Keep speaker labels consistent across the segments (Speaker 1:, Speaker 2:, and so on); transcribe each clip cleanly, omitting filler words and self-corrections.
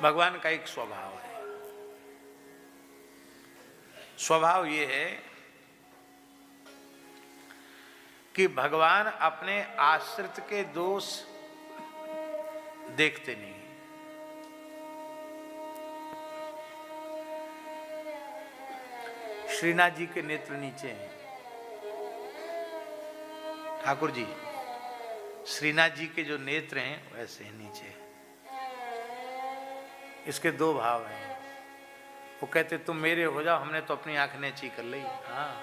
Speaker 1: भगवान का एक स्वभाव है। स्वभाव ये है कि भगवान अपने आश्रित के दोष देखते नहीं। श्रीनाथ जी के नेत्र नीचे हैं। ठाकुर जी, श्रीनाथ जी के जो नेत्र हैं वैसे ही नीचे हैं। इसके दो भाव हैं। वो कहते तुम मेरे हो जाओ, हमने तो अपनी आंख नेची कर ली। हाँ,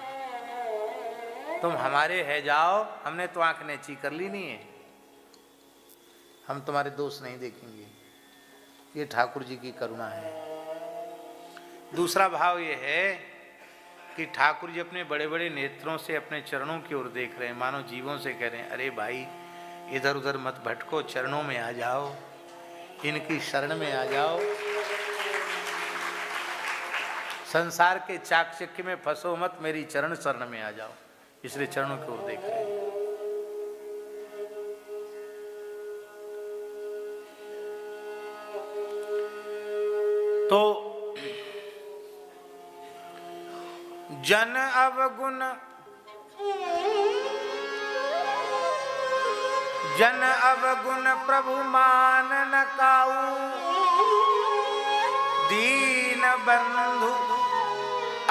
Speaker 1: तुम हमारे है जाओ, हमने तो आंख नेची कर ली नहीं है, हम तुम्हारे दोष नहीं देखेंगे। ये ठाकुर जी की करुणा है। दूसरा भाव ये है कि ठाकुर जी अपने बड़े बड़े नेत्रों से अपने चरणों की ओर देख रहे हैं, मानो जीवों से कह रहे हैं, अरे भाई इधर उधर मत भटको, चरणों में आ जाओ, इनकी शरण में आ जाओ, संसार के चाकचक्य में फंसो मत, मेरी चरण शरण में आ जाओ। इसलिए चरणों की ओर देख रहे हैं। तो जन अवगुण प्रभु मान न काऊ, दीन बंधु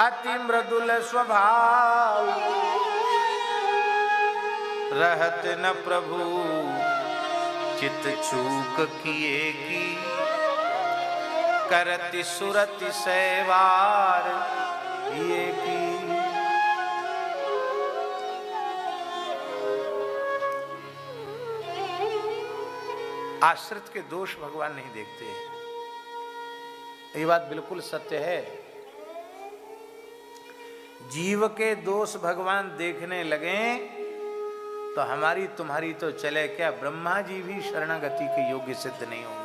Speaker 1: अति मृदुल स्वभाव, रहत न प्रभु चित चूक किए की, करति सुरति सैवार ये की। आश्रित के दोष भगवान नहीं देखते। ये बात बिल्कुल सत्य है। जीव के दोष भगवान देखने लगे तो हमारी तुम्हारी तो चले क्या, ब्रह्मा जी भी शरणागति के योग्य सिद्ध नहीं होंगे।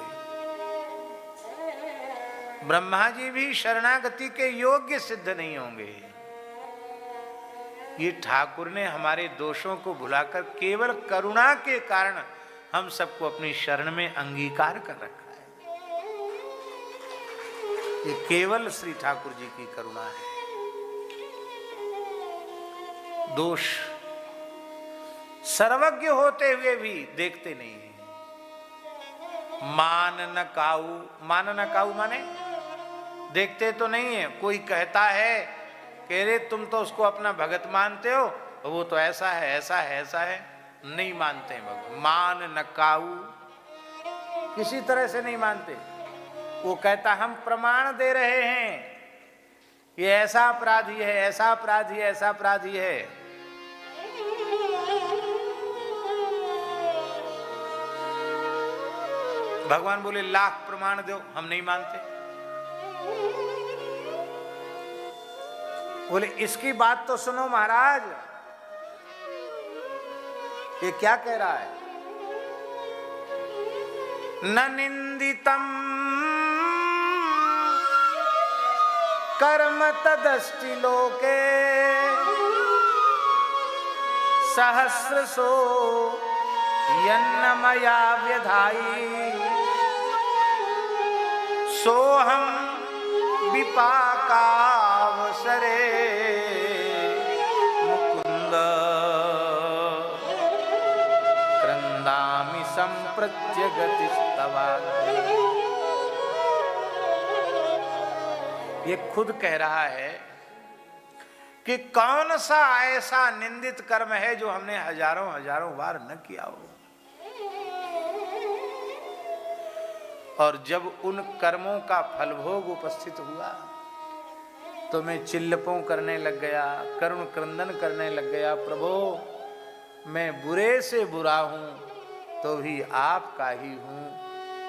Speaker 1: ब्रह्मा जी भी शरणागति के योग्य सिद्ध नहीं होंगे। ये ठाकुर ने हमारे दोषों को भुलाकर केवल करुणा के कारण हम सबको अपनी शरण में अंगीकार कर रखा है। ये केवल श्री ठाकुर जी की करुणा है। दोष सर्वज्ञ होते हुए भी देखते नहीं है। मान न काऊ, मान न काऊ माने देखते तो नहीं है। कोई कहता है कि रे तुम तो उसको अपना भगत मानते हो, वो तो ऐसा है ऐसा है ऐसा है, नहीं मानते हैं भगवान। मान न काऊ, किसी तरह से नहीं मानते। वो कहता हम प्रमाण दे रहे हैं, ये ऐसा अपराधी है ऐसा अपराधी है ऐसा अपराधी है। भगवान बोले लाख प्रमाण दो, हम नहीं मानते। बोले इसकी बात तो सुनो महाराज, ये क्या कह रहा है। न निंदितम कर्म तदस्ति लोके, सहस्रसो यन्नमया व्यधाई, सोहम विपाकावसरे मुकुंद क्रंदामि संप्रत्यगतिस्तवा। ये खुद कह रहा है कि कौन सा ऐसा निंदित कर्म है जो हमने हजारों हजारों बार न किया हो। और जब उन कर्मों का फलभोग उपस्थित हुआ तो मैं चिल्लपों करने लग गया, करुण क्रंदन करने लग गया। प्रभु मैं बुरे से बुरा हूं तो भी आपका ही हूं,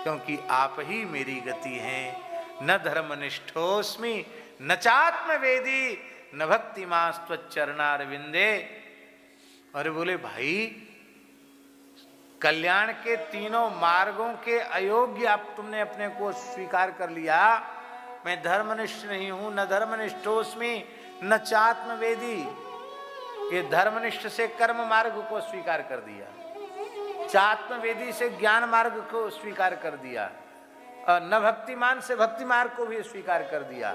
Speaker 1: क्योंकि आप ही मेरी गति हैं। न धर्मनिष्ठोस्मि न चात्मवेदी न भक्तिमास्त्वच्चरणारविंदे। अरे बोले भाई कल्याण के तीनों मार्गों के अयोग्य आप तुमने अपने को स्वीकार कर लिया। मैं धर्मनिष्ठ नहीं हूं, न धर्मनिष्ठोस्मि न चात्मवेदी। ये धर्मनिष्ठ से कर्म मार्ग को स्वीकार कर दिया, चात्मवेदी से ज्ञान मार्ग को स्वीकार कर दिया, न भक्तिमान से भक्ति मार्ग को भी स्वीकार कर दिया।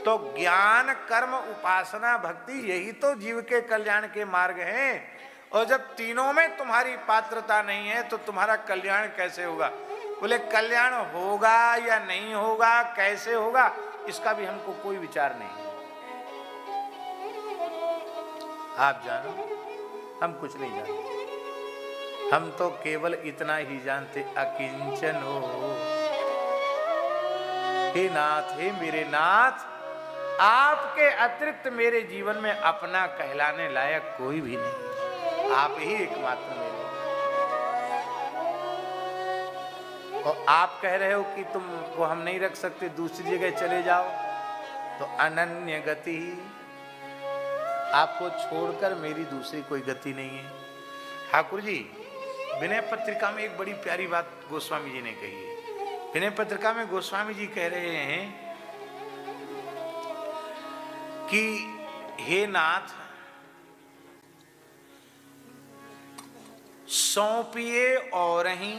Speaker 1: तो ज्ञान कर्म उपासना भक्ति यही तो जीव के कल्याण के मार्ग हैं। और जब तीनों में तुम्हारी पात्रता नहीं है तो तुम्हारा कल्याण कैसे होगा? बोले कल्याण होगा या नहीं होगा, कैसे होगा, इसका भी हमको कोई विचार नहीं। आप जानो, हम कुछ नहीं जानते। हम तो केवल इतना ही जानते, अकिंचन हो। हे नाथ, हे मेरे नाथ, आपके अतिरिक्त मेरे जीवन में अपना कहलाने लायक कोई भी नहीं, आप ही एकमात्र मेरे। और आप कह रहे हो कि तुम को हम नहीं रख सकते, दूसरी जगह चले जाओ, तो अनन्य गति, आपको छोड़कर मेरी दूसरी कोई गति नहीं है। ठाकुर जी विनय पत्रिका में एक बड़ी प्यारी बात गोस्वामी जी ने कही है। विनय पत्रिका में गोस्वामी जी कह रहे हैं कि हे नाथ, सौंपिए और ही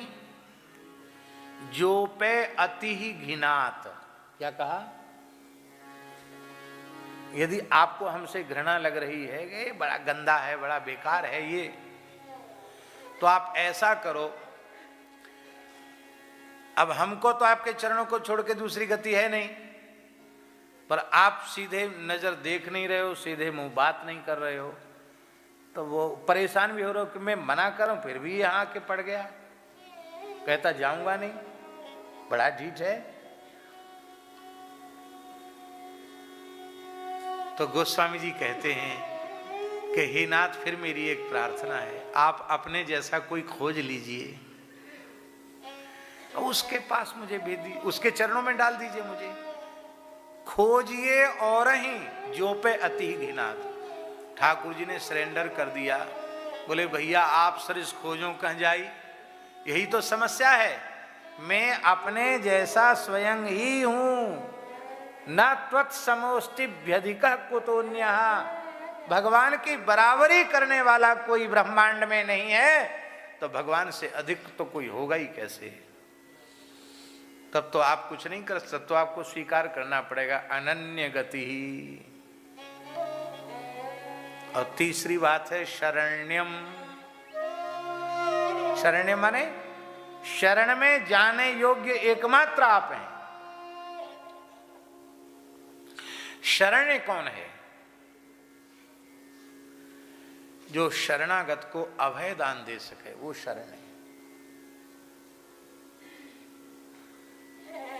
Speaker 1: जो पे अति ही घिनात। क्या कहा? यदि आपको हमसे घृणा लग रही है कि बड़ा गंदा है, बड़ा बेकार है ये, तो आप ऐसा करो, अब हमको तो आपके चरणों को छोड़ के दूसरी गति है नहीं, पर आप सीधे नजर देख नहीं रहे हो, सीधे मुंह बात नहीं कर रहे हो, तो वो परेशान भी हो रहे हो कि मैं मना करूं फिर भी यहां आके पड़ गया, कहता जाऊंगा नहीं, बड़ा ढीठ है। तो गोस्वामी जी कहते हैं कि हे नाथ, फिर मेरी एक प्रार्थना है, आप अपने जैसा कोई खोज लीजिए, उसके पास मुझे भेज दीजिए, उसके चरणों में डाल दीजिए मुझे। खोजिए और ही जो पे अति घिनात। ठाकुर जी ने सरेंडर कर दिया, बोले भैया आप सरिस खोजों कहाँ जाई, यही तो समस्या है, मैं अपने जैसा स्वयं ही हूं, न त्वत्समोस्तिभ्यधिकः कुतोऽन्यः। भगवान की बराबरी करने वाला कोई ब्रह्मांड में नहीं है, तो भगवान से अधिक तो कोई होगा ही कैसे? तब तो आप कुछ नहीं कर सकते, तो आपको स्वीकार करना पड़ेगा अनन्य गति ही। और तीसरी बात है शरण्यम। शरण्य माने शरण में जाने योग्य एकमात्र आप हैं। शरण्य कौन है? जो शरणागत को अभय दान दे सके, वो शरण है।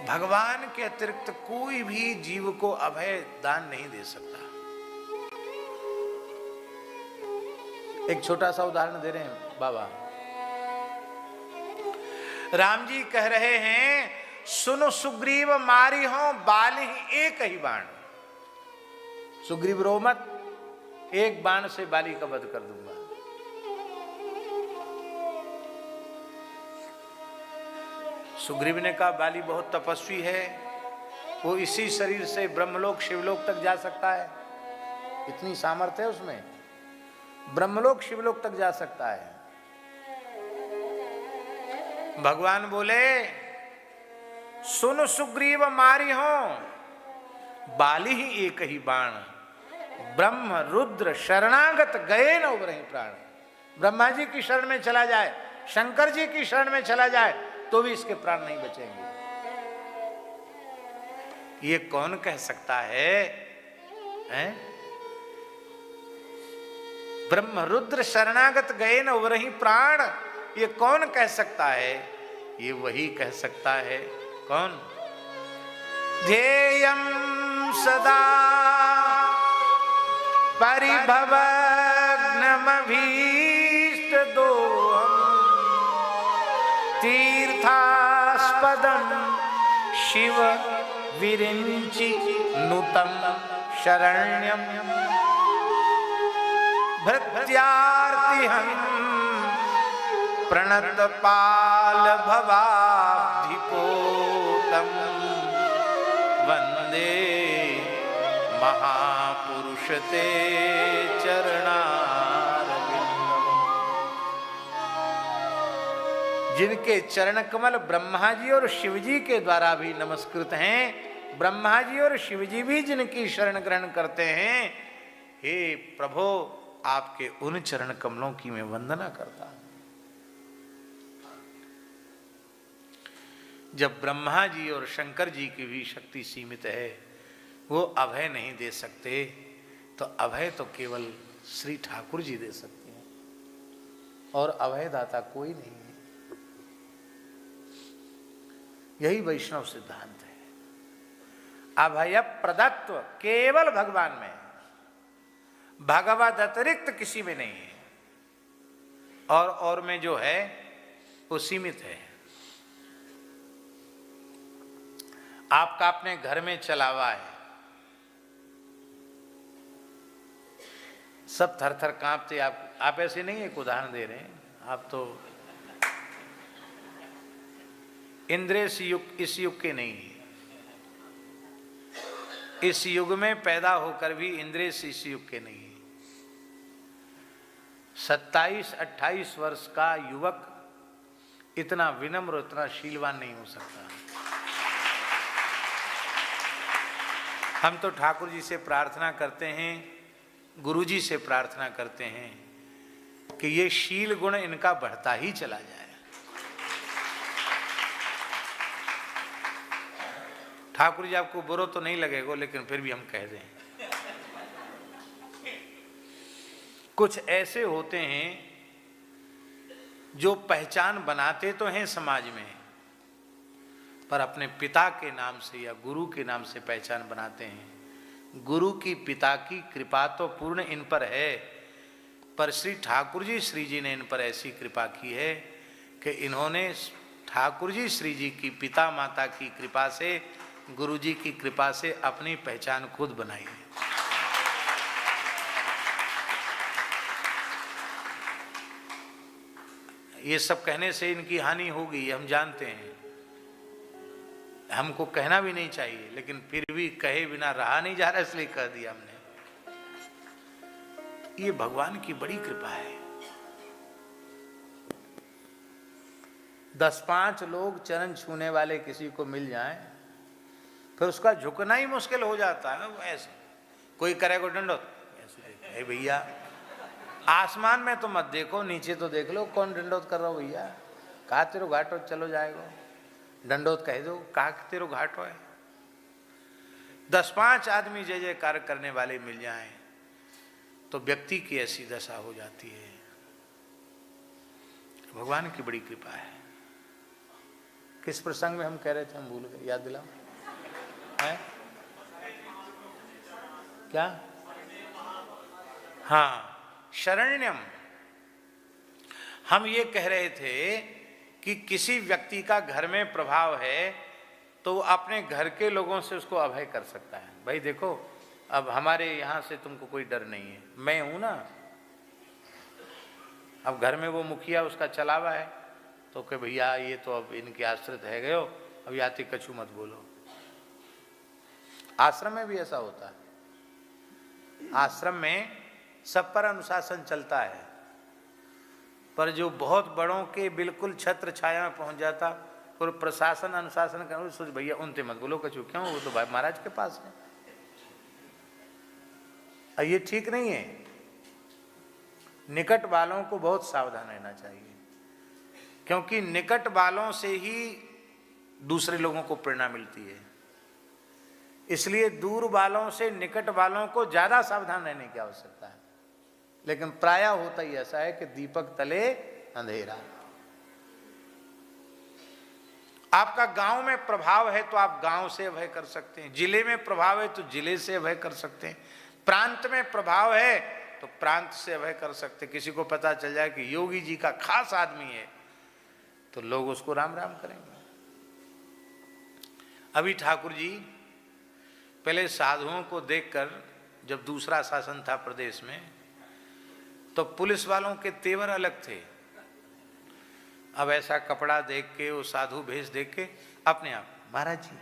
Speaker 1: भगवान के अतिरिक्त कोई भी जीव को अभय दान नहीं दे सकता। एक छोटा सा उदाहरण दे रहे हैं बाबा। राम जी कह रहे हैं, सुनो सुग्रीव मारी हो बाल ही एक ही बाण। सुग्रीव रो मत, एक बाण से बाली का वध कर दूंगा। सुग्रीव ने कहा बाली बहुत तपस्वी है, वो इसी शरीर से ब्रह्मलोक शिवलोक तक जा सकता है, इतनी सामर्थ्य है उसमें, ब्रह्मलोक शिवलोक तक जा सकता है। भगवान बोले सुन सुग्रीव मारी हो बाली ही एक ही बाण, ब्रह्म रुद्र शरणागत गए न उबरहि प्राण। ब्रह्मा जी की शरण में चला जाए, शंकर जी की शरण में चला जाए, तो भी इसके प्राण नहीं बचेंगे। ये कौन कह सकता है, हैं? ब्रह्म रुद्र शरणागत गए न उबरहि प्राण, ये कौन कह सकता है? ये वही कह सकता है। कौन? ध्येयं सदा परिभवग्नमभीष्टदोहं तीर्थास्पदं शिव विरिञ्चि नुतं शरण्यं भृत्यार्तिहं प्रणतपाल भवाब्धिपोतं वन्दे महापुरुष ते चरणारविन्दम्। जिनके चरण कमल ब्रह्मा जी और शिव जी के द्वारा भी नमस्कृत हैं, ब्रह्मा जी और शिव जी भी जिनकी शरण ग्रहण करते हैं, हे प्रभु आपके उन चरण कमलों की मैं वंदना करता हूं। जब ब्रह्मा जी और शंकर जी की भी शक्ति सीमित है, वो अभय नहीं दे सकते, तो अभय तो केवल श्री ठाकुर जी दे सकते हैं, और अभय दाता कोई नहीं है। यही वैष्णव सिद्धांत है। अभय प्रदत्व केवल भगवान में, भगवत अतिरिक्त किसी में नहीं है, और में जो है वो सीमित है। आपका अपने घर में चलावा है, सब थर थर कांपते, आप ऐसे नहीं, एक उदाहरण दे रहे हैं, आप तो इंद्रिय इस युग के नहीं है। इस युग में पैदा होकर भी इंद्रिय इस युग के नहीं है। 27-28 वर्ष का युवक इतना विनम्र, इतना शीलवान नहीं हो सकता। हम तो ठाकुर जी से प्रार्थना करते हैं, गुरु जी से प्रार्थना करते हैं कि ये शील गुण इनका बढ़ता ही चला जाए। ठाकुर जी आपको बुरा तो नहीं लगेगा, लेकिन फिर भी हम कह दें, कुछ ऐसे होते हैं जो पहचान बनाते तो हैं समाज में, पर अपने पिता के नाम से या गुरु के नाम से पहचान बनाते हैं। गुरु की, पिता की कृपा तो पूर्ण इन पर है, पर श्री ठाकुर जी श्री जी ने इन पर ऐसी कृपा की है कि इन्होंने ठाकुर जी श्री जी की, पिता माता की कृपा से, गुरु जी की कृपा से अपनी पहचान खुद बनाई है। ये सब कहने से इनकी हानि होगी, हम जानते हैं, हमको कहना भी नहीं चाहिए, लेकिन फिर भी कहे बिना रहा नहीं जा रहा, इसलिए कह दिया हमने। ये भगवान की बड़ी कृपा है। 10-5 लोग चरण छूने वाले किसी को मिल जाएं, फिर उसका झुकना ही मुश्किल हो जाता है। ऐसे कोई करेगा डंडोत, ऐसे भैया आसमान में तो मत देखो, नीचे तो देख लो, कौन डंडोत कर रहा हो भैया, कहा तेरो घाटो चलो जाएगा, डंडोत कह दो, कहा तेरो घाटो है। 10-5 आदमी जय जयकार करने वाले मिल जाएं तो व्यक्ति की ऐसी दशा हो जाती है। भगवान की बड़ी कृपा है। किस प्रसंग में हम कह रहे थे, हम भूल गए, याद दिलाओ है क्या? हाँ, शरण्यम। हम ये कह रहे थे कि किसी व्यक्ति का घर में प्रभाव है तो वो अपने घर के लोगों से उसको अभय कर सकता है। भाई देखो, अब हमारे यहाँ से तुमको कोई डर नहीं है, मैं हूं ना। अब घर में वो मुखिया, उसका चलावा है, तो कि भैया ये तो अब इनके आश्रित है गए हो, अब याति कछु मत बोलो। आश्रम में भी ऐसा होता है। आश्रम में सब पर अनुशासन चलता है, पर जो बहुत बड़ों के बिल्कुल छत्र छाया में पहुंच जाता, और प्रशासन अनुशासन कर सोच भैया उनसे मत बोलो कछु, क्यों, वो तो भाई महाराज के पास है। और ये ठीक नहीं है। निकट वालों को बहुत सावधान रहना चाहिए, क्योंकि निकट वालों से ही दूसरे लोगों को प्रेरणा मिलती है। इसलिए दूर वालों से निकट वालों को ज्यादा सावधान रहने की आवश्यकता है। लेकिन प्रायः होता ही ऐसा है कि दीपक तले अंधेरा। आपका गांव में प्रभाव है तो आप गांव से अभय कर सकते हैं, जिले में प्रभाव है तो जिले से अभय कर सकते हैं, प्रांत में प्रभाव है तो प्रांत से अभय कर सकते हैं। किसी को पता चल जाए कि योगी जी का खास आदमी है तो लोग उसको राम राम करेंगे। अभी ठाकुर जी पहले साधुओं को देखकर, जब दूसरा शासन था प्रदेश में, तो पुलिस वालों के तेवर अलग थे। अब ऐसा कपड़ा देख के, वो साधु भेष देख के अपने आप महाराज जी,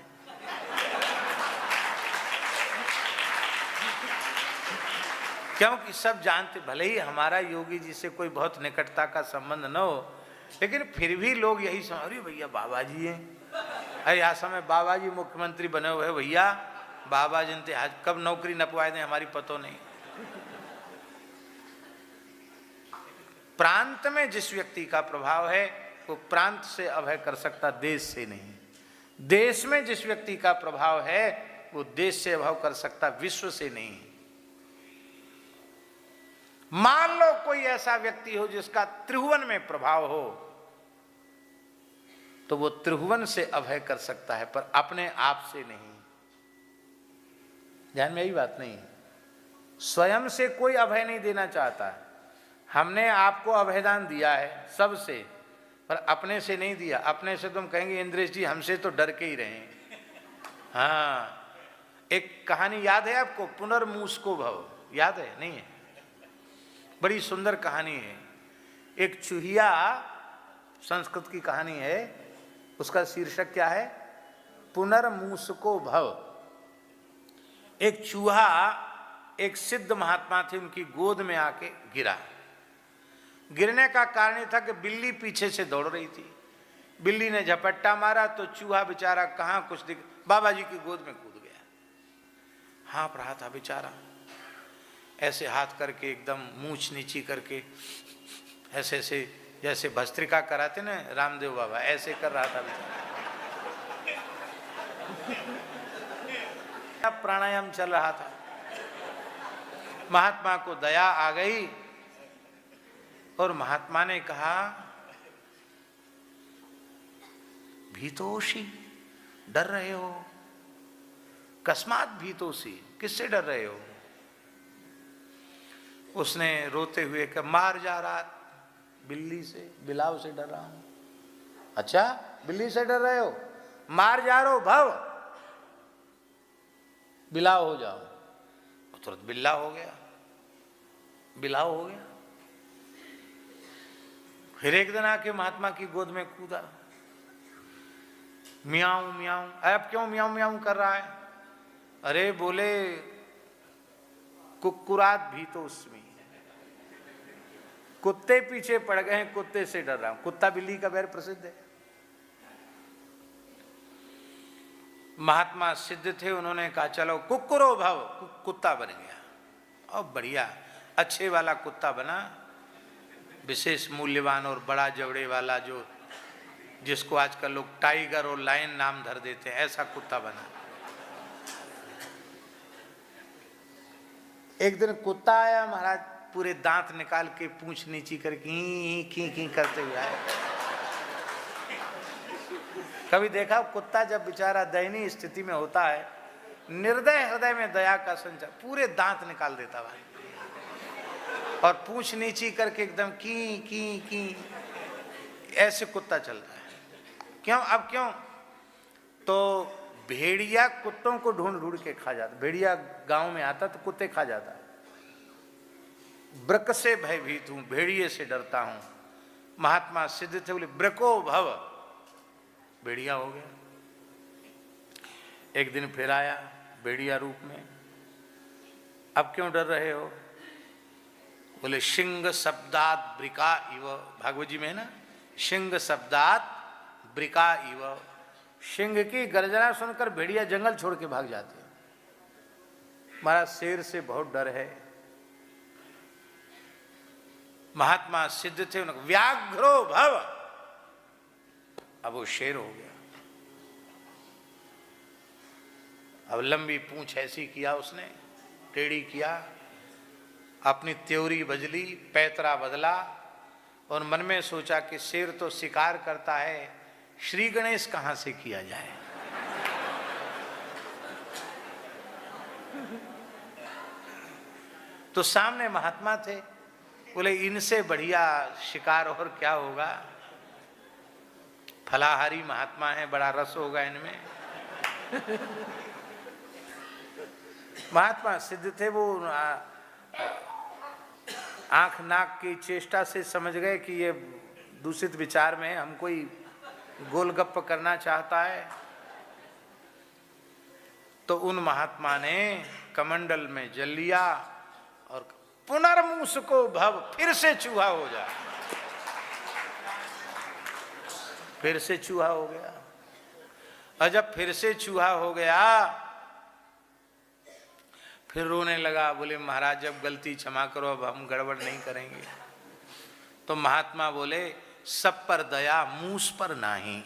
Speaker 1: क्योंकि सब जानते, भले ही हमारा योगी जी से कोई बहुत निकटता का संबंध न हो, लेकिन फिर भी लोग यही समझ, अरे भैया बाबा जी हैं, अरे यहाँ समय बाबा जी मुख्यमंत्री बने हुए भैया, बाबा जी आज कब नौकरी नपवाए दें हमारी पतो नहीं। प्रांत में जिस व्यक्ति का प्रभाव है वो प्रांत से अभय कर सकता, देश से नहीं। देश में जिस व्यक्ति का प्रभाव है वो देश से अभय कर सकता, विश्व से नहीं। मान लो कोई ऐसा व्यक्ति हो जिसका त्रिभुवन में प्रभाव हो, तो वो त्रिभुवन से अभय कर सकता है, पर अपने आप से नहीं। ध्यान में यही बात नहीं है, स्वयं से कोई अभय नहीं देना चाहता। हमने आपको अभयदान दिया है सबसे, पर अपने से नहीं दिया। अपने से तुम कहेंगे इंद्रेश जी हमसे तो डर के ही रहे। हाँ, एक कहानी याद है आपको, पुनर्मूसको भव, याद है? नहीं है? बड़ी सुंदर कहानी है। एक चूहिया, संस्कृत की कहानी है, उसका शीर्षक क्या है? पुनर्मूसको भव। एक चूहा एक सिद्ध महात्मा थे, उनकी गोद में आके गिरा। गिरने का कारण था कि बिल्ली पीछे से दौड़ रही थी। बिल्ली ने झपट्टा मारा तो चूहा बेचारा कहाँ कुछ दिख, बाबा जी की गोद में कूद गया। हाँफ रहा था बेचारा, ऐसे हाथ करके एकदम मूंछ नीची करके, ऐसे ऐसे जैसे भस्त्रिका कराते ना रामदेव बाबा, ऐसे कर रहा था बेचारा। प्राणायाम चल रहा था। महात्मा को दया आ गई और महात्मा ने कहा, भीतोषी, डर रहे हो? कस्मात भीतोषी, किससे डर रहे हो? उसने रोते हुए कहा, मार जा रहा, बिल्ली से, बिलाव से डर रहा हूं। अच्छा, बिल्ली से डर रहे हो? मार जा रहे हो भव, बिलाव हो जाओ। तुरंत बिल्ला हो गया, बिलाव हो गया। फिर एक दिन आके महात्मा की गोद में कूदा, मियाऊं मियाऊं। अब क्यों मियाऊं मियाऊं कर रहा है? अरे बोले, कुक्कुरात भीतोस्मि, कुत्ते पीछे पड़ गए हैं, कुत्ते से डर रहा हूं। कुत्ता बिल्ली का बैर प्रसिद्ध है। महात्मा सिद्ध थे, उन्होंने कहा चलो कुक्कुरो भव, कुत्ता बन गया। और बढ़िया अच्छे वाला कुत्ता बना, विशेष मूल्यवान और बड़ा जबड़े वाला, जो जिसको आजकल लोग टाइगर और लायन नाम धर देते हैं, ऐसा कुत्ता बना। एक दिन कुत्ता आया महाराज, पूरे दांत निकाल के पूंछ नीची करके की करते हुए आया। कभी देखा कुत्ता जब बेचारा दयनीय स्थिति में होता है, निर्दय हृदय में दया का संचार, पूरे दांत निकाल देता भाई, और पूंछ नीची करके एकदम की ऐसे कुत्ता चलता है। क्यों? अब क्यों? तो भेड़िया कुत्तों को ढूंढ ढूंढ के खा जाता। भेड़िया गांव में आता तो कुत्ते खा जाता। ब्रक से भयभीत हूं, भेड़िए से डरता हूं। महात्मा सिद्ध थे, बोले ब्रको भव, भेड़िया हो गया। एक दिन फिर आया भेड़िया रूप में। अब क्यों डर रहे हो? बोले सिंह शब्दात ब्रिका इव, भागवत जी में है ना, सिंह शब्दात ब्रिका इव। सिंह की गर्जना सुनकर भेड़िया जंगल छोड़ के भाग जाते। हमारा शेर से बहुत डर है। महात्मा सिद्ध थे, उन्होंने व्याघ्रो भव, अब वो शेर हो गया। अब लंबी पूंछ ऐसी किया उसने, टेढ़ी किया, अपनी त्योरी बदली, पैतरा बदला, और मन में सोचा कि शेर तो शिकार करता है, श्री गणेश कहां से किया जाए। तो सामने महात्मा थे, बोले इनसे बढ़िया शिकार और क्या होगा, फलाहारी महात्मा है, बड़ा रस होगा इनमें। महात्मा सिद्ध थे, वो आंख नाक की चेष्टा से समझ गए कि ये दूषित विचार में हम कोई गोलगप्प करना चाहता है। तो उन महात्मा ने कमंडल में जल लिया और पुनर्मूसको भव, फिर से चूहा हो जा। फिर से चूहा हो गया। और जब फिर से चूहा हो गया फिर रोने लगा, बोले महाराज जब गलती क्षमा करो, अब हम गड़बड़ नहीं करेंगे। तो महात्मा बोले सब पर दया मूस पर नाही।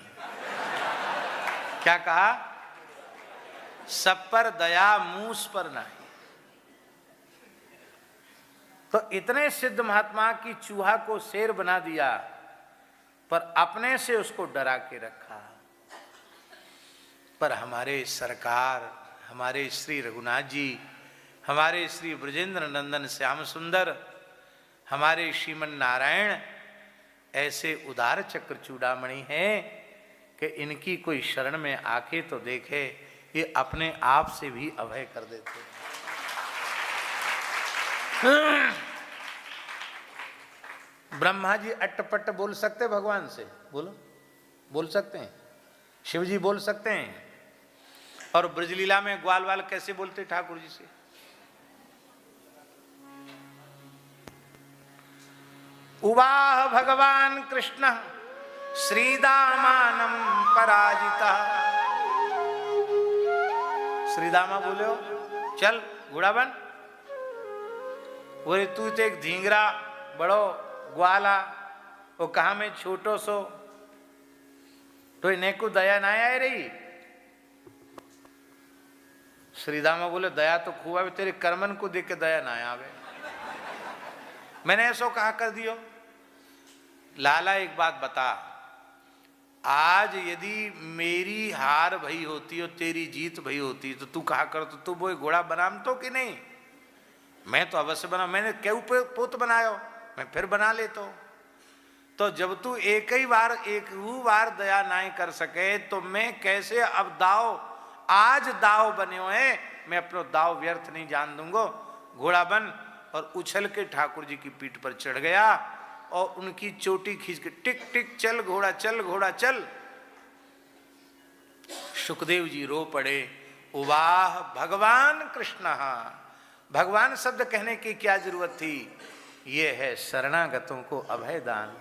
Speaker 1: क्या कहा? सब पर दया मूस पर नाही। तो इतने सिद्ध महात्मा की चूहा को शेर बना दिया, पर अपने से उसको डरा के रखा। पर हमारे सरकार, हमारे श्री रघुनाथ जी, हमारे श्री ब्रजेंद्र नंदन श्याम सुंदर, हमारे श्रीमन नारायण ऐसे उदार चक्र चूड़ामणि हैं कि इनकी कोई शरण में आके तो देखे, ये अपने आप से भी अभय कर देते हैं। ब्रह्मा जी अट्टपट्ट बोल सकते भगवान से? बोलो, बोल सकते हैं? शिव जी बोल सकते हैं? और ब्रजलीला में ग्वाल वाल कैसे बोलते ठाकुर जी से? उवाह भगवान कृष्ण श्रीदामानं पराजिता। श्रीदामा बोले हो चल घोड़ा बन, बोले तू तो एक धींगरा बड़ो ग्वाला, वो कहा में छोटो सो, तो इन्हें को दया ना आए रही। श्रीदामा बोले दया तो खूब आवे, तेरे कर्मन को देख के दया ना आवे। मैंने ऐसा कहा कर दियो। लाला एक बात बता, आज यदि मेरी हार भई होती और तेरी जीत भई होती तो तू कहा कर, तो तू वो घोड़ा बनाम तो कि नहीं? मैं तो अवश्य बना, मैंने क्यों पोत बनायो, मैं फिर बना लेता हूं। तो जब तू एक ही बार दया नहीं कर सके तो मैं कैसे अब दाव, आज दाव बने है, मैं अपना दाव व्यर्थ नहीं जान दूंगा। घोड़ा बन, और उछल के ठाकुर जी की पीठ पर चढ़ गया और उनकी चोटी खींच के टिक टिक चल घोड़ा चल, घोड़ा चल। सुखदेव जी रो पड़े, उवाह भगवान कृष्ण। भगवान शब्द कहने की क्या जरूरत थी? ये है शरणागतों को अभय दान।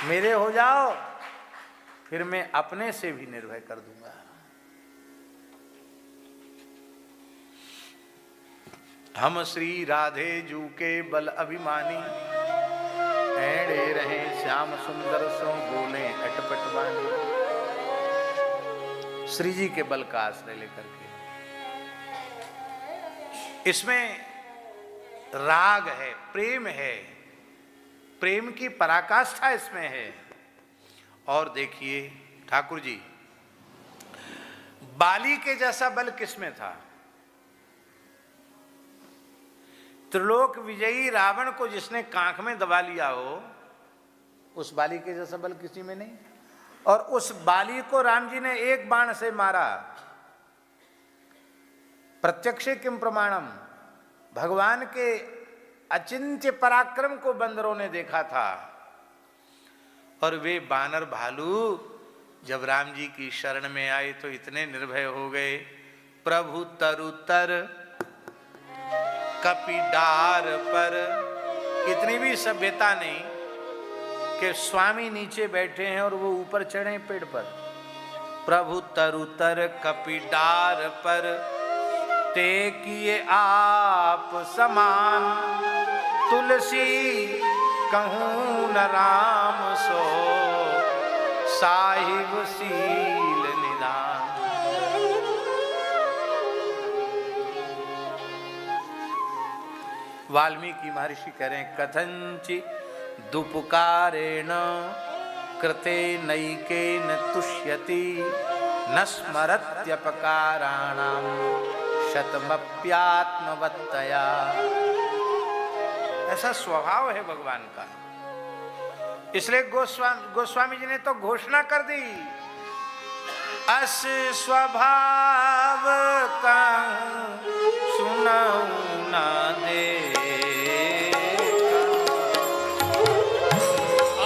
Speaker 1: मेरे हो जाओ, फिर मैं अपने से भी निर्भय कर दूंगा। हम श्री राधे जू के बल अभिमानी, ऐड़े रहे श्याम सुंदर सो बोले अटपट बानी। श्री जी के बल का आश्रय लेकर के, इसमें राग है, प्रेम है, प्रेम की पराकाष्ठा इसमें है। और देखिए ठाकुर जी, बाली के जैसा बल किसमें था? त्रिलोक विजयी रावण को जिसने कांख में दबा लिया हो, उस बाली के जैसा बल किसी में नहीं। और उस बाली को राम जी ने एक बाण से मारा। प्रत्यक्षे किम प्रमाणम, भगवान के अचिंत्य पराक्रम को बंदरों ने देखा था। और वे बानर भालू जब राम जी की शरण में आए तो इतने निर्भय हो गए। प्रभु तरुतर कपिडार पर, इतनी भी सभ्यता नहीं कि स्वामी नीचे बैठे हैं और वो ऊपर चढ़े पेड़ पर। प्रभु तरुतर कपिडार पर, ते किए आप समान, तुलसी कहूं न राम सो, साहिब सील निदान। वाल्मीकि महर्षि कह रहे हैं, कथंचि दुपकारेण कृते नैकेन तुष्यति, न स्मरत्यपकाराणाम शतमप्यात्मवत्तया। ऐसा स्वभाव है भगवान का। इसलिए गोस्वामी जी ने तो घोषणा कर दी, अस स्वभाव का सुनाऊ ना दे,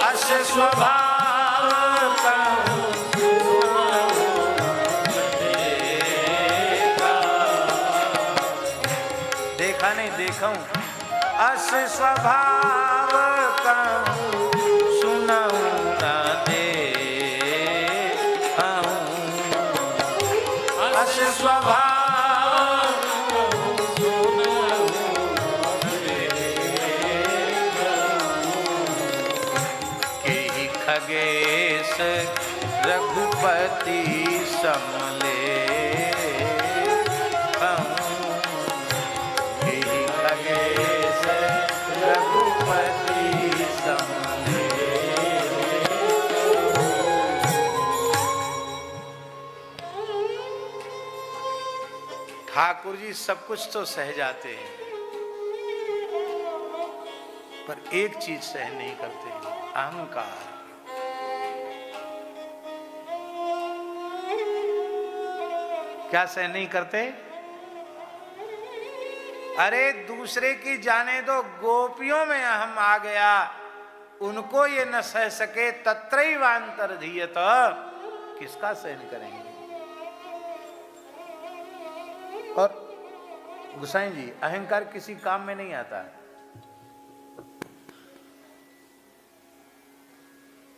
Speaker 1: अस स्वभाव का देखा नहीं देखा हूं, अस स्वभाव कहूं सुनाऊं स्वभाव के ही खगेश रघुपति समले के ही खगेश रघुपति समले। ठाकुर जी सब कुछ तो सह जाते हैं, पर एक चीज सहन नहीं करते, अहंकार। क्या सहन नहीं करते? अरे दूसरे की जाने दो, गोपियों में अहम आ गया, उनको ये न सह सके, तत्रैवांतर्धीयत, किसका सहन करेंगे? और गोसाई जी, अहंकार किसी काम में नहीं आता।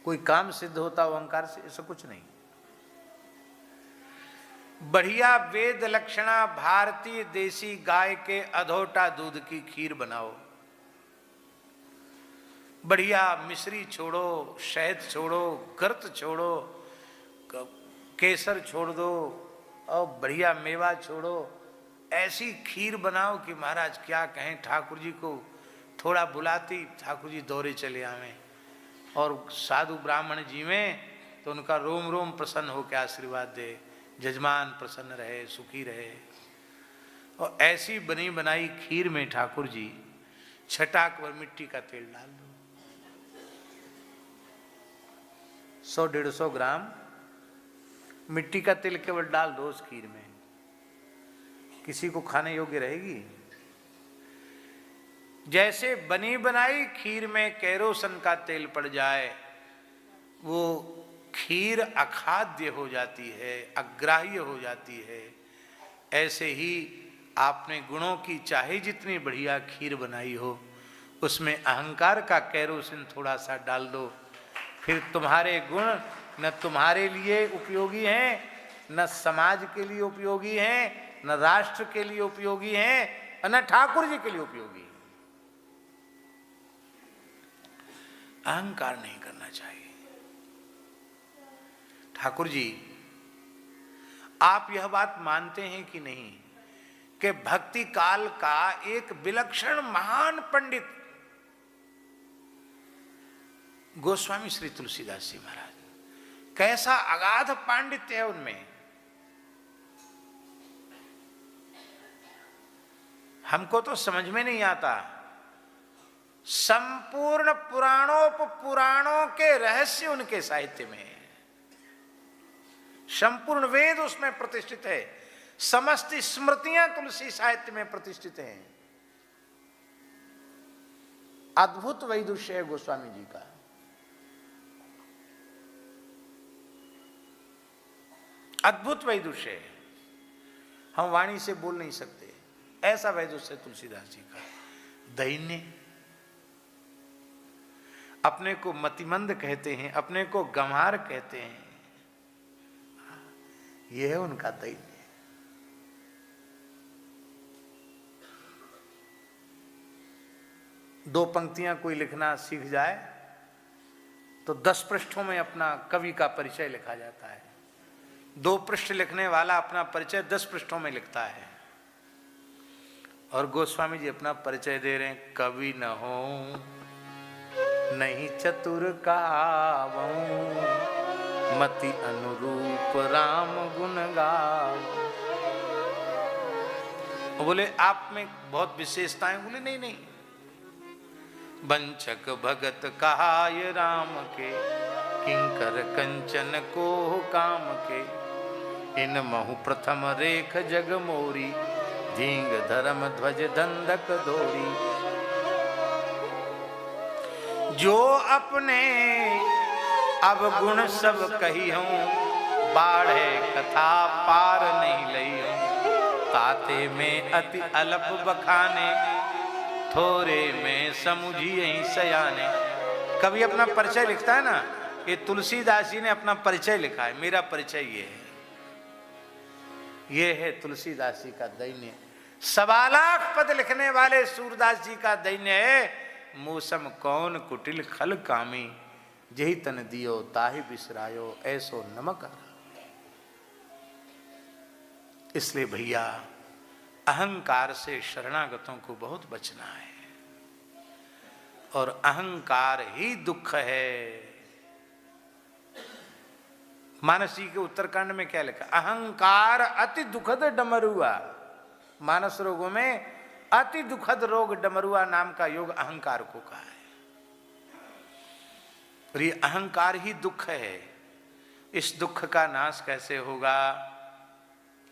Speaker 1: कोई काम सिद्ध होता हो अहंकार से? ऐसा कुछ नहीं। बढ़िया वेद लक्षणा भारतीय देसी गाय के अधोटा दूध की खीर बनाओ, बढ़िया मिश्री छोड़ो, शहद छोड़ो, गर्त छोड़ो, केसर छोड़ दो और बढ़िया मेवा छोड़ो, ऐसी खीर बनाओ कि महाराज क्या कहें। ठाकुर जी को थोड़ा बुलाती, ठाकुर जी दौरे चले आवे, और साधु ब्राह्मण जी में तो उनका रोम रोम प्रसन्न होकर आशीर्वाद दे, जजमान प्रसन्न रहे, सुखी रहे। और ऐसी बनी बनाई खीर में ठाकुर जी छटाक भर मिट्टी का तेल डाल दो, 100-150 ग्राम मिट्टी का तेल केवल डाल दो उस खीर में, किसी को खाने योग्य रहेगी? जैसे बनी बनाई खीर में केरोसिन का तेल पड़ जाए, वो खीर अखाद्य हो जाती है, अग्राह्य हो जाती है। ऐसे ही आपने गुणों की चाहे जितनी बढ़िया खीर बनाई हो, उसमें अहंकार का केरोसिन थोड़ा सा डाल दो, फिर तुम्हारे गुण न तुम्हारे लिए उपयोगी हैं, न समाज के लिए उपयोगी हैं, न राष्ट्र के लिए उपयोगी हैं, और न ठाकुर जी के लिए उपयोगी। अहंकार नहीं करना चाहिए। ठाकुर जी, आप यह बात मानते हैं कि नहीं कि भक्ति काल का एक विलक्षण महान पंडित गोस्वामी श्री तुलसीदास जी महाराज, कैसा अगाध पांडित्य है उनमें। हमको तो समझ में नहीं आता। संपूर्ण पुराणों के रहस्य उनके साहित्य में है, संपूर्ण वेद उसमें प्रतिष्ठित है, समस्त स्मृतियां तुलसी साहित्य में प्रतिष्ठित हैं। अद्भुत वैदुष्य है गोस्वामी जी का। अद्भुत वैदुष्य है, हम वाणी से बोल नहीं सकते, ऐसा वैदुष्य तुलसीदास जी का। दैन्य, अपने को मतिमंद कहते हैं, अपने को गंवार कहते हैं, यह है उनका दैन्य। दो पंक्तियां कोई लिखना सीख जाए तो 10 पृष्ठों में अपना कवि का परिचय लिखा जाता है। 2 पृष्ठ लिखने वाला अपना परिचय 10 पृष्ठों में लिखता है। और गोस्वामी जी अपना परिचय दे रहे हैं, कवि न हो नहीं चतुर कावूं, मति अनुरूप राम गुण गावूं। बोले आप में बहुत विशेषताएं। बोले नहीं नहीं, वंचक भगत कहाय राम के, किंकर कंचन को काम के। इन महु प्रथम रेख जग मोरी, धींग धर्म ध्वज दंडक दोरी। जो अपने अब गुण सब कही हूँ, बाढ़े कथा पार नहीं लई हूँ। ताते में अति अल्प बखाने, थोरे में समुझिए सयाने। कभी अपना परिचय लिखता है ना, ये तुलसीदास जी ने अपना परिचय लिखा है। मेरा परिचय ये है, ये है तुलसीदास जी का दैन्य। 1.25 लाख पद लिखने वाले सूरदास जी का दैन्य है, मूसम कौन कुटिल खल कामी, जही तन दियो ताहि बिसरायो, ऐसो नमक। इसलिए भैया अहंकार से शरणागतों को बहुत बचना है, और अहंकार ही दुख है। मानस जी के उत्तरकांड में क्या लिखा? अहंकार अति दुखद डमरुआ। मानस रोगों में अति दुखद रोग डमरुआ नाम का योग अहंकार को कहा है। और ये अहंकार ही दुख है। इस दुख का नाश कैसे होगा?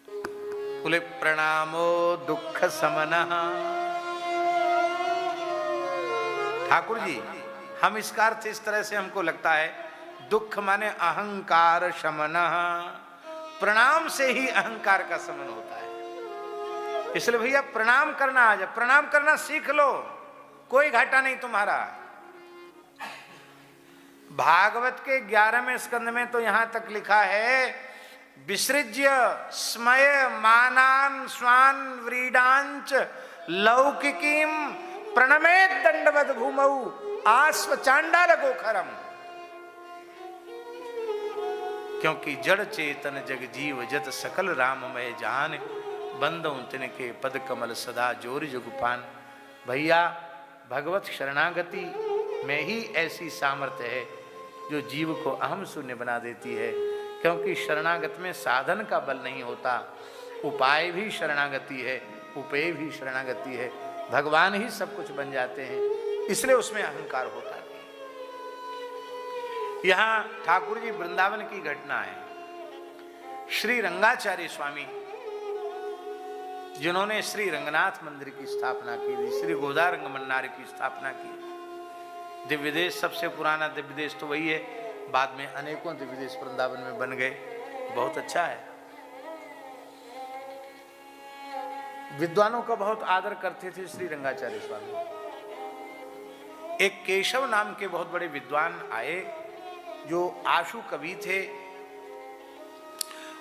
Speaker 1: बोले प्रणामो दुख समनः। ठाकुर जी, हम इसका अर्थ इस तरह से हमको लगता है, दुख माने अहंकार शमनः, प्रणाम से ही अहंकार का शमन होता है। इसलिए भैया प्रणाम करना आ जाए, प्रणाम करना सीख लो, कोई घाटा नहीं तुम्हारा। भागवत के 11वें स्कंद में तो यहां तक लिखा है, विसृज्य स्मय मानान स्वान व्रीडांच लौकिकीम प्रणमेत दंडवत भूमौ आस्व चांडाल गोखरम। क्योंकि जड़ चेतन जग जीव जत सकल राममय जान, बंदों तिनके पद कमल सदा जोर जुगपान। भैया भगवत शरणागति में ही ऐसी सामर्थ्य है जो जीव को अहम शून्य बना देती है। क्योंकि शरणागत में साधन का बल नहीं होता, उपाय भी शरणागति है, उपेय भी शरणागति है, भगवान ही सब कुछ बन जाते हैं, इसलिए उसमें अहंकार होता नहीं। यहां ठाकुर जी वृंदावन की घटना है। श्री रंगाचार्य स्वामी जिन्होंने श्री रंगनाथ मंदिर की स्थापना की थी, श्री गोदारंग मन्नार की स्थापना की। दिव्य देश सबसे पुराना दिव्य देश तो वही है, बाद में अनेकों दिव्य देश वृंदावन में बन गए, बहुत अच्छा है। विद्वानों का बहुत आदर करते थे श्री रंगाचार्य स्वामी। एक केशव नाम के बहुत बड़े विद्वान आए जो आशु कवि थे,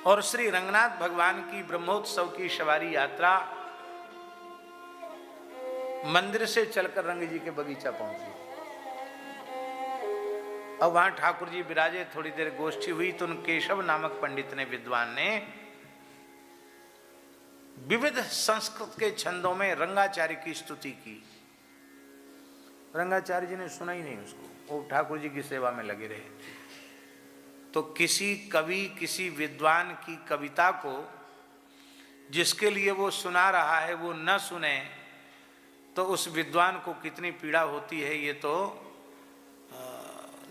Speaker 1: और श्री रंगनाथ भगवान की ब्रह्मोत्सव की सवारी यात्रा मंदिर से चलकर रंग जी के बगीचा पहुंची। अब वहां ठाकुर जी विराजे, थोड़ी देर गोष्ठी हुई तो उन केशव नामक पंडित ने, विद्वान ने, विविध संस्कृत के छंदों में रंगाचार्य की स्तुति की। रंगाचार्य जी ने सुना ही नहीं उसको, वो ठाकुर जी की सेवा में लगे रहे। तो किसी कवि, किसी विद्वान की कविता को जिसके लिए वो सुना रहा है वो न सुने, तो उस विद्वान को कितनी पीड़ा होती है। ये तो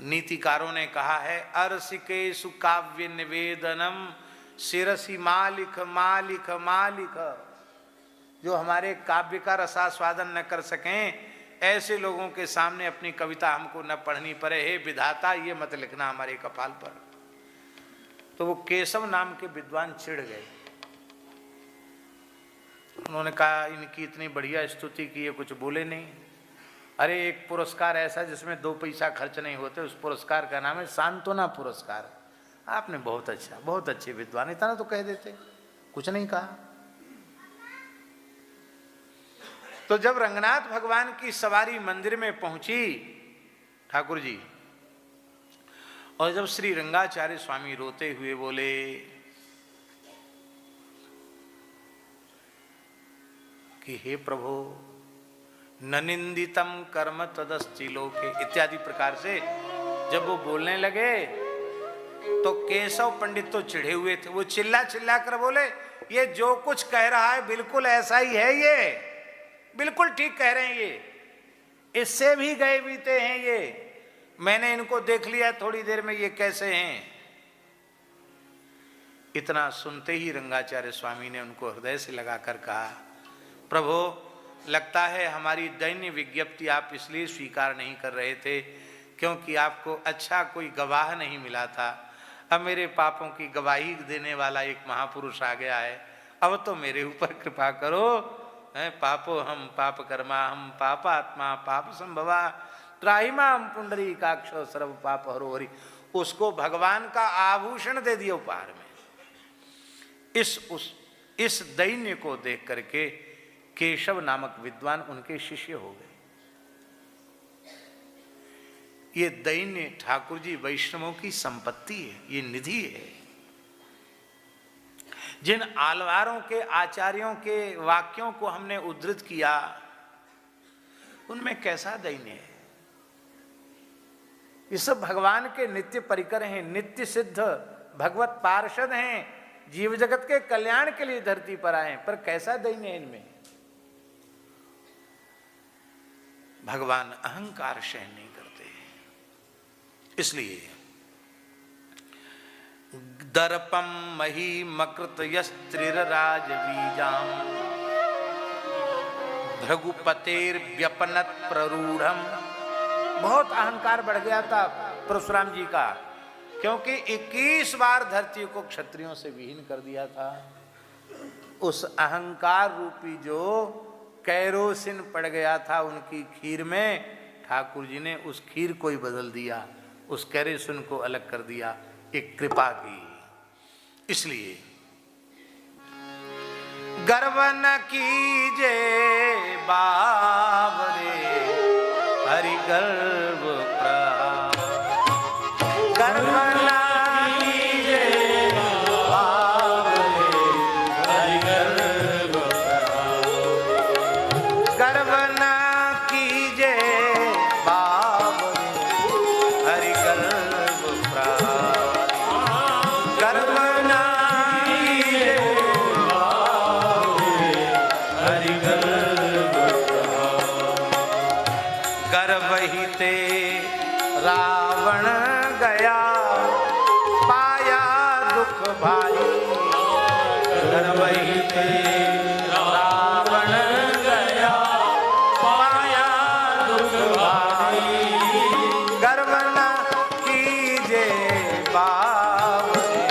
Speaker 1: नीतिकारों ने कहा है, अरसिकेषु काव्य निवेदनम शिरसी मालिक मालिक मालिक। जो हमारे काव्य का रसास्वादन न कर सकें, ऐसे लोगों के सामने अपनी कविता हमको न पढ़नी पड़े, हे विधाता ये मत लिखना हमारे कपाल पर। तो वो केशव नाम के विद्वान चिढ़ गए। उन्होंने कहा, इनकी इतनी बढ़िया स्तुति की, ये कुछ बोले नहीं। अरे एक पुरस्कार ऐसा जिसमें 2 पैसा खर्च नहीं होते, उस पुरस्कार का नाम है सांत्वना पुरस्कार। आपने बहुत अच्छा, बहुत अच्छे विद्वान, इतना तो कह देते, कुछ नहीं कहा। तो जब रंगनाथ भगवान की सवारी मंदिर में पहुंची ठाकुर जी, और जब श्री रंगाचार्य स्वामी रोते हुए बोले कि हे प्रभु न निंदितम कर्म तदस्ति लोके इत्यादि प्रकार से जब वो बोलने लगे, तो केशव पंडित तो चिढ़े हुए थे। वो चिल्ला चिल्ला कर बोले, ये जो कुछ कह रहा है बिल्कुल ऐसा ही है, ये बिल्कुल ठीक कह रहे हैं, ये इससे भी गए बीते हैं, ये मैंने इनको देख लिया थोड़ी देर में, ये कैसे हैं। इतना सुनते ही रंगाचार्य स्वामी ने उनको हृदय से लगाकर कहा, प्रभु लगता है हमारी दैन्य विज्ञप्ति आप इसलिए स्वीकार नहीं कर रहे थे क्योंकि आपको अच्छा कोई गवाह नहीं मिला था। अब मेरे पापों की गवाही देने वाला एक महापुरुष आ गया है, अब तो मेरे ऊपर कृपा करो। पापो हम पाप कर्मा हम पापात्मा पाप संभवा त्राहिमा हम पुंडरी काक्षो सर्व पाप हरो हरि। उसको भगवान का आभूषण दे दिया उपहार में। उस इस दैन्य को देख करके केशव नामक विद्वान उनके शिष्य हो गए। ये दैन्य ठाकुर जी वैष्णवों की संपत्ति है, ये निधि है। जिन आलवारों के आचार्यों के वाक्यों को हमने उद्धृत किया, उनमें कैसा दैन्य है। ये सब भगवान के नित्य परिकर हैं, नित्य सिद्ध भगवत पार्षद हैं, जीव जगत के कल्याण के लिए धरती पर आए, पर कैसा दैन्य है इनमें। भगवान अहंकार सहन नहीं करते, इसलिए दर्पम मही मकृत यस्त्रिराज बीजाम भृगुपतेर व्यपनत प्ररूढ़म। बहुत अहंकार बढ़ गया था परशुराम जी का, क्योंकि 21 बार धरती को क्षत्रियों से विहीन कर दिया था। उस अहंकार रूपी जो कैरोसिन पड़ गया था उनकी खीर में, ठाकुर जी ने उस खीर को ही बदल दिया, उस कैरोसिन को अलग कर दिया, एक कृपा की। इसलिए गर्व न कीजे बावरे हरि गर्व प्रहार, गर्व न कीजे बावरे हरि गर्व प्रहार, गर्व न कीजे बावरे हरि गर्व प्रहार, गर्व न कीजे बावरे हरि गर्व प्रहार, गर्व ही ते रावण गया पाया दुख भाई, गर्व ही ते रावण गया पाया दुख भाई, गर्व न कीजे बावरे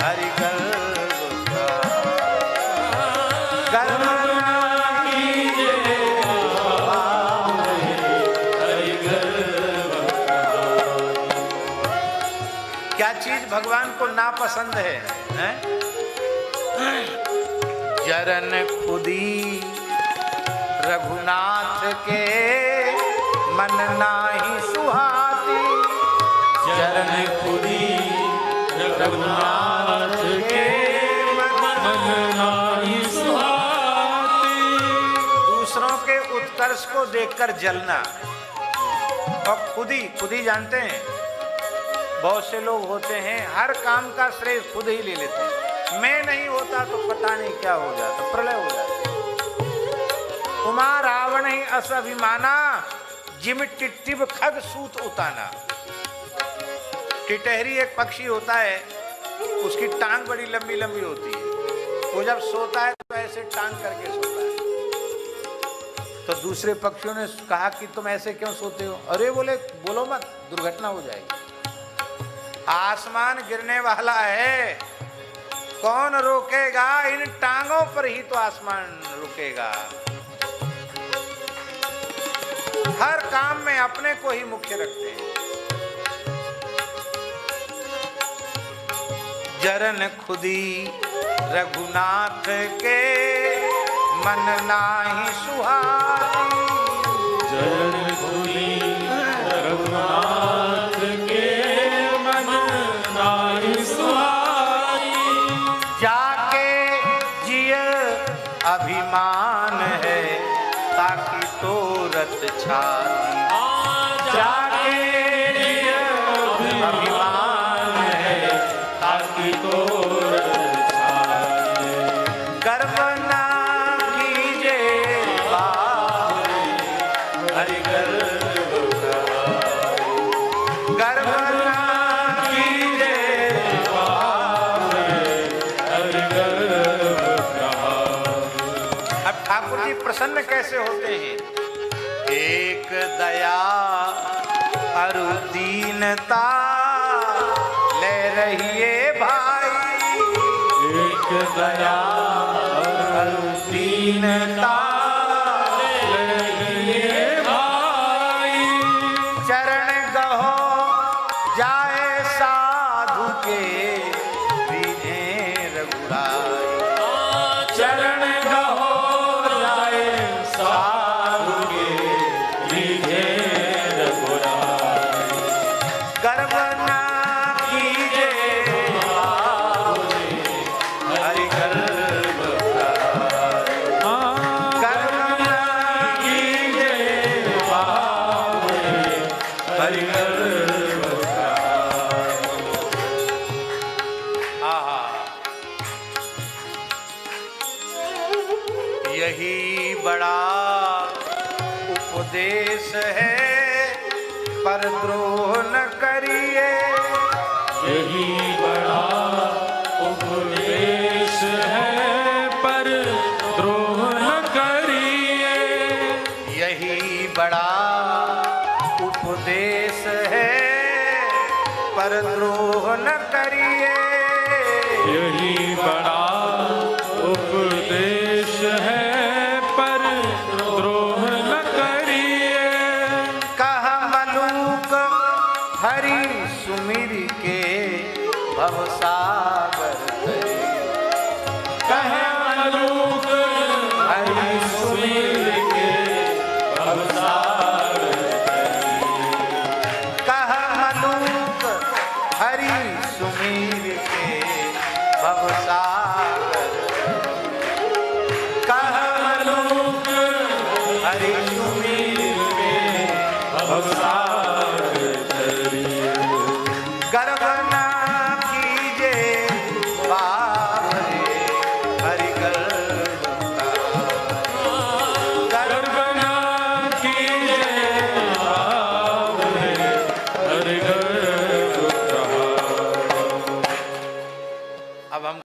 Speaker 1: हरि गर्व प्रहार, गर्व न कीजे बावरे हरि गर्व प्रहार। क्या चीज भगवान को नापसंद है? जरन खुदी रघुनाथ के मन नाही सुहाती, जरन खुदी रघुनाथ के मन नाही सुहाती। दूसरों के उत्कर्ष को देखकर जलना, और खुदी जानते हैं, बहुत से लोग होते हैं हर काम का श्रेय खुद ही ले लेते हैं। मैं नहीं होता तो पता नहीं क्या हो जाता, प्रलय हो जाता। उमा रावण ही अस अभिमाना, जिम टिट्टिब खग सूत उताना। टिटहरी एक पक्षी होता है, उसकी टांग बड़ी लंबी लंबी होती है। वो जब सोता है तो ऐसे टांग करके सोता है। तो दूसरे पक्षियों ने कहा कि तुम ऐसे क्यों सोते हो? अरे बोले बोलो मत, दुर्घटना हो जाएगी। आसमान गिरने वाला है, कौन रोकेगा? इन टांगों पर ही तो आसमान रुकेगा। हर काम में अपने को ही मुख्य रखते हैं। जरन खुदी रघुनाथ के मन नाही सुहाती, जरन खुदी रघुनाथ के मन नाही सुहाती। जाके जिय अभिमान है ताकि तोरत छाती, जाके जिय अभिमान है ताकि तोरत छाती। गर्व ना कीजे बावरे हरि गर्व प्रहार, गर्व ना कीजे बावरे हरि गर्व प्रहार। अब ठाकुर जी प्रसन्न कैसे होते हैं? एक दया अरु दीनता ले रहिए भाई, एक दया अरु दीनता ले रहिए भाई। चरण गहो जाए साधु के दीने रघुराई, यही बड़ा उपदेश है, पर द्रोह न करिए।
Speaker 2: यही बड़ा उपदेश है, पर द्रोह न करिए।
Speaker 1: यही बड़ा उपदेश है, पर द्रोह न करिए।
Speaker 2: यही बड़ा उपदेश है, पर द्रोह न करिए।
Speaker 1: कहा मलूक हरि सुमिर के भवसागर तरे।
Speaker 2: कहे मलूक
Speaker 1: हरि
Speaker 2: सुमिर के भवसागर
Speaker 1: कहा मलूक हरि सुमिर के भवसागर। कहा मलूक हरि सुमिर के
Speaker 2: भवसागर तरिए।
Speaker 1: गर्व ना कीजे बाबरे हरि गर्व का।
Speaker 2: गर्व ना कीजिए बाबरे हरि गर्व का।
Speaker 1: अब हम